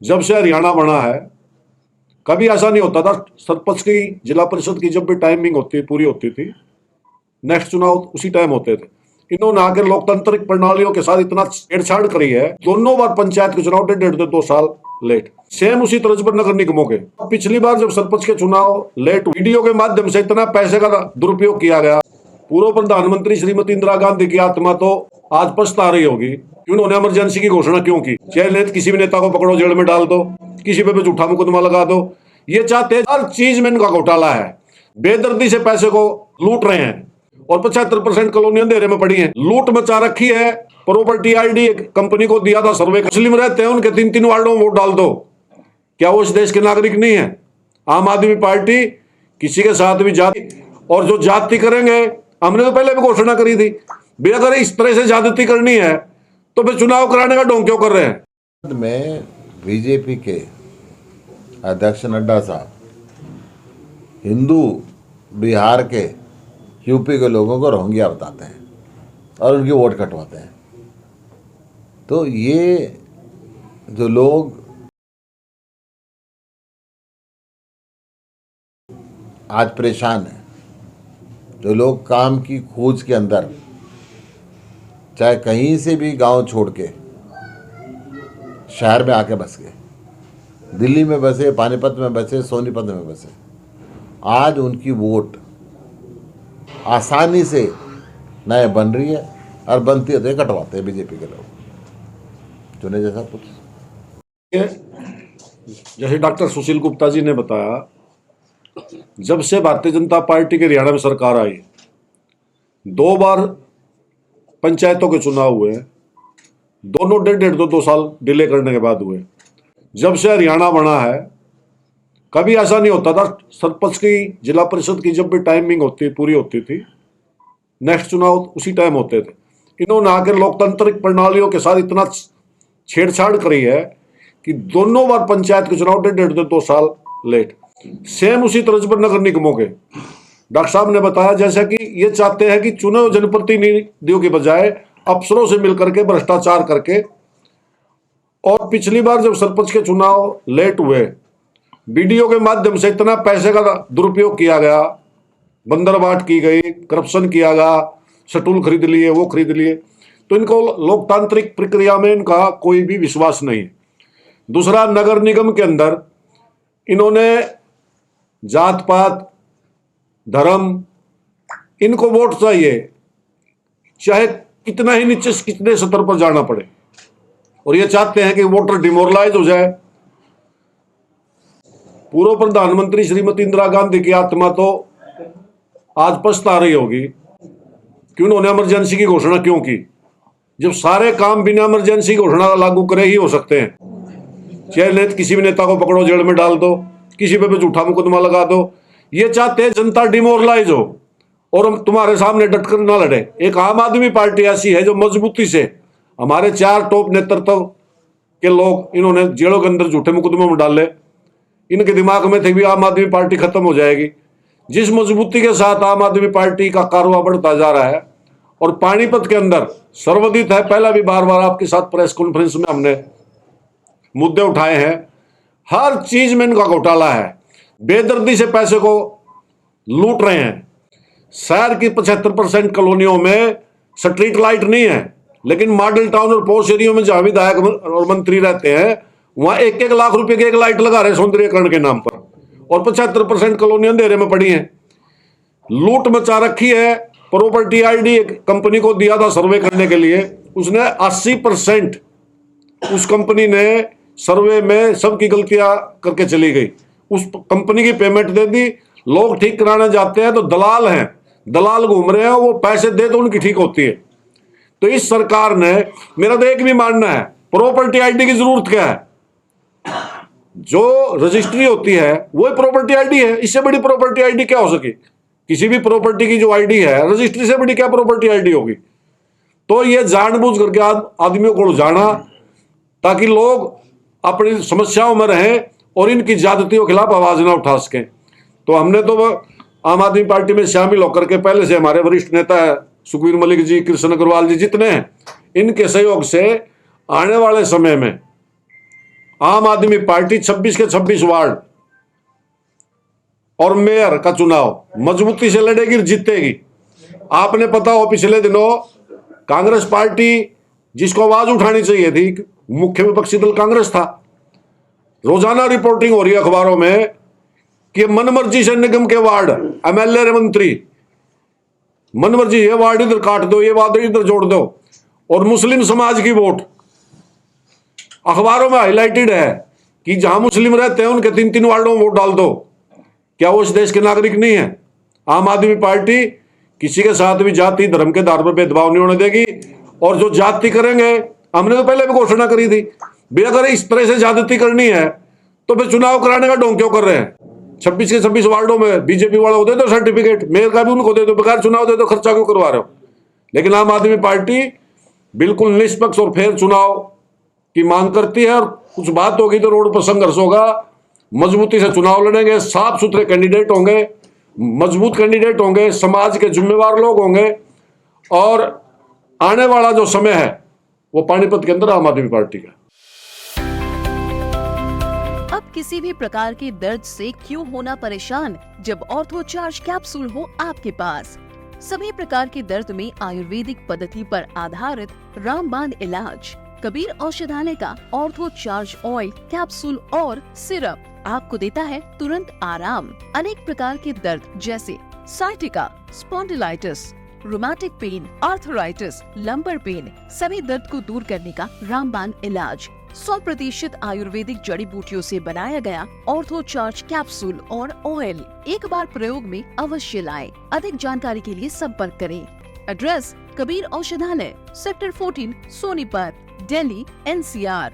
जब से हरियाणा बना है कभी ऐसा नहीं होता था। सरपंच की, जिला परिषद की जब भी टाइमिंग पूरी होती थी, नेक्स्ट चुनाव उसी टाइम होते थे। इन्होंने आकर लोकतांत्रिक प्रणालियों के साथ इतना छेड़छाड़ करी है, दोनों बार पंचायत के चुनाव डेढ़ 2 साल लेट। सेम उसी तरह पर नगर निगमों के पिछली बार जब सरपंच के चुनाव लेट, वीडियो के माध्यम से इतना पैसे का दुरुपयोग किया गया। पूर्व प्रधानमंत्री श्रीमती इंदिरा गांधी की आत्मा तो आज पछता रही होगी, उन्होंने इमरजेंसी की घोषणा क्यों की। चाहे किसी भी नेता को पकड़ो, जेल में डाल दो, किसी पे भी झूठा मुकदमा लगा दो। ये चाहते हैं, हर चीज में इनका घोटाला है। बेदर्दी से पैसे को लूट रहे हैं और 75% कॉलोनियां अंधेरे में पड़ी हैं। लूट मचा रखी है। प्रॉपर्टी आईडी कंपनी को दिया था सर्वे, मुस्लिम रहते हैं उनके 3-3 वार्डों में वोट डाल दो। क्या वो इस देश के नागरिक नहीं है? आम आदमी पार्टी किसी के साथ भी जाति, और जो जाति करेंगे, हमने तो पहले भी घोषणा करी थी भी अगर इस तरह से ज्यादती करनी है तो फिर चुनाव कराने का ढोंग क्यों कर रहे हैं। में बीजेपी के अध्यक्ष नड्डा साहब हिंदू बिहार के, यूपी के लोगों को रोहिंग्या बताते हैं और उनकी वोट कटवाते हैं। तो ये जो लोग आज परेशान हैं, जो लोग काम की खोज के अंदर चाहे कहीं से भी गांव छोड़ के शहर में आके बस गए, दिल्ली में बसे, पानीपत में बसे, सोनीपत में बसे, आज उनकी वोट आसानी से नए बन रही है और बनती है तो कटवाते हैं बीजेपी के लोग चुने जैसा कुछ। जैसे डॉक्टर सुशील गुप्ता जी ने बताया, जब से भारतीय जनता पार्टी के हरियाणा में सरकार आई, 2 बार पंचायतों के चुनाव हुए, दोनों डेढ़ 2 साल डिले करने के बाद हुए। जब से हरियाणा बना है कभी ऐसा नहीं होता था। सरपंच की, जिला परिषद की जब भी टाइमिंग पूरी होती थी, नेक्स्ट चुनाव उसी टाइम होते थे। इन्होंने आकर लोकतांत्रिक प्रणालियों के साथ इतना छेड़छाड़ करी है कि दोनों बार पंचायत के चुनाव डेढ़ 2 साल लेट। सेम उसी तरह पर नगर निगमों के डॉक्टर साहब ने बताया, जैसा कि ये चाहते हैं कि चुने हुए जनप्रतिनिधियों के बजाय अफसरों से मिलकर के भ्रष्टाचार करके। और पिछली बार जब सरपंच के चुनाव लेट हुए, वीडियो के माध्यम से इतना पैसे का दुरुपयोग किया गया, बंदरबाट की गई, करप्शन किया गया, शटूल खरीद लिए, वो खरीद लिए, तो इनको लोकतांत्रिक प्रक्रिया में इनका कोई भी विश्वास नहीं है। दूसरा, नगर निगम के अंदर इन्होंने जात पात, धर्म, इनको वोट चाहिए, चाहे कितना ही नीचे, कितने स्तर पर जाना पड़े, और ये चाहते हैं कि वोटर डिमोरलाइज हो जाए। पूर्व प्रधानमंत्री श्रीमती इंदिरा गांधी की आत्मा तो आज पछता रही होगी कि उन्होंने इमरजेंसी की घोषणा क्यों की, जब सारे काम बिना इमरजेंसी घोषणा लागू करे ही हो सकते हैं। चाहे किसी भी नेता को पकड़ो, जेल में डाल दो, किसी पे भी झूठा मुकदमा लगा दो। ये चाहते हैं जनता डिमोरलाइज हो और हम तुम्हारे सामने डटकर ना लड़े। एक आम आदमी पार्टी ऐसी है जो मजबूती से, हमारे 4 टॉप नेतृत्व के लोग इन्होंने जेलों के अंदर झूठे मुकदमों में डाले। इनके दिमाग में थे भी आम आदमी पार्टी खत्म हो जाएगी। जिस मजबूती के साथ आम आदमी पार्टी का कारोबार बढ़ता जा रहा है, और पानीपत के अंदर सर्वोदित है। पहला भी बार बार आपके साथ प्रेस कॉन्फ्रेंस में हमने मुद्दे उठाए हैं, हर चीज में इनका घोटाला है। बेदर्दी से पैसे को लूट रहे हैं। शहर की 75% कॉलोनियों में स्ट्रीट लाइट नहीं है, लेकिन मॉडल टाउन और पॉश एरियो में जहां विधायक और मंत्री रहते हैं, वहां 1-1 लाख रुपए की एक लाइट लगा रहे सौंदर्यकरण के नाम पर, और 75% कॉलोनी अंधेरे में पड़ी हैं। लूट मचा रखी है। प्रॉपर्टी आईडी कंपनी को दिया था सर्वे करने के लिए, उसने 80% उस कंपनी ने सर्वे में सबकी गलतियां करके चली गई। उस कंपनी की पेमेंट दे दी। लोग ठीक कराने जाते हैं तो दलाल हैं, दलाल घूम रहे हैं, वो पैसे दे तो उनकी ठीक होती है। तो इस सरकार ने, मेरा तो एक भी मानना है, प्रॉपर्टी आईडी की जरूरत क्या है? जो रजिस्ट्री होती है वही प्रॉपर्टी आईडी है। इससे बड़ी प्रॉपर्टी आईडी क्या हो सके? किसी भी प्रॉपर्टी की जो आईडी है, रजिस्ट्री से बड़ी क्या प्रॉपर्टी आईडी होगी? तो ये जानबूझ करके आदमियों को उलझाना ताकि लोग अपनी समस्याओं में रहें और इनकी ज्यादतियों के खिलाफ आवाज ना उठा सकें। तो हमने तो आम आदमी पार्टी में शामिल होकर के, पहले से हमारे वरिष्ठ नेता है सुखबीर मलिक जी, कृष्ण अग्रवाल जी, जितने हैं, इनके सहयोग से आने वाले समय में आम आदमी पार्टी 26 के 26 वार्ड और मेयर का चुनाव मजबूती से लड़ेगी और जीतेगी। आपने पता हो पिछले दिनों कांग्रेस पार्टी जिसको आवाज उठानी चाहिए थी, मुख्य विपक्षी दल कांग्रेस था, रोजाना रिपोर्टिंग हो रही है अखबारों में कि मनमर्जी से निगम के वार्ड एमएलए मंत्री मनमर्जी ये वार्ड इधर काट दो, ये वार्ड इधर जोड़ दो, और मुस्लिम समाज की वोट अखबारों में हाईलाइटेड है कि जहां मुस्लिम रहते हैं उनके 3-3 वार्डों में वोट डाल दो। क्या वो इस देश के नागरिक नहीं है? आम आदमी पार्टी किसी के साथ भी जाति धर्म के आधार पर भेदभाव नहीं होने देगी, और जो जाति करेंगे, हमने तो पहले भी घोषणा करी थी भी अगर इस तरह से ज्यादती करनी है तो फिर चुनाव कराने का ढोंग क्यों कर रहे हैं? 26 के 26 वार्डों में बीजेपी वालों को दे दो सर्टिफिकेट, मेयर का भी उनको दे दो, बगैर चुनाव दे दो, खर्चा क्यों करवा रहे हो? लेकिन आम आदमी पार्टी बिल्कुल निष्पक्ष और फेयर चुनाव की मांग करती है, और कुछ बात होगी तो रोड पर संघर्ष होगा, मजबूती से चुनाव लड़ेंगे, साफ सुथरे कैंडिडेट होंगे, मजबूत कैंडिडेट होंगे, समाज के जिम्मेवार लोग होंगे, और आने वाला जो समय है वो पानीपत के अंदर आम आदमी पार्टी का। अब किसी भी प्रकार के दर्द से क्यों होना परेशान, जब ऑर्थो चार्ज कैप्सूल हो आपके पास। सभी प्रकार के दर्द में आयुर्वेदिक पद्धति पर आधारित रामबाण इलाज। कबीर औषधालय का ऑर्थो चार्ज ऑयल, कैप्सूल और सिरप आपको देता है तुरंत आराम। अनेक प्रकार के दर्द जैसे sciatica, spondylitis, rheumatic pain, arthritis, lumbar pain, सभी दर्द को दूर करने का रामबाण इलाज। 100% आयुर्वेदिक जड़ी बूटियों से बनाया गया ऑर्थो चार्ज कैप्सूल और ऑयल एक बार प्रयोग में अवश्य लाएं। अधिक जानकारी के लिए संपर्क करें। एड्रेस: कबीर औषधालय, सेक्टर 14, सोनीपत, दिल्ली, NCR।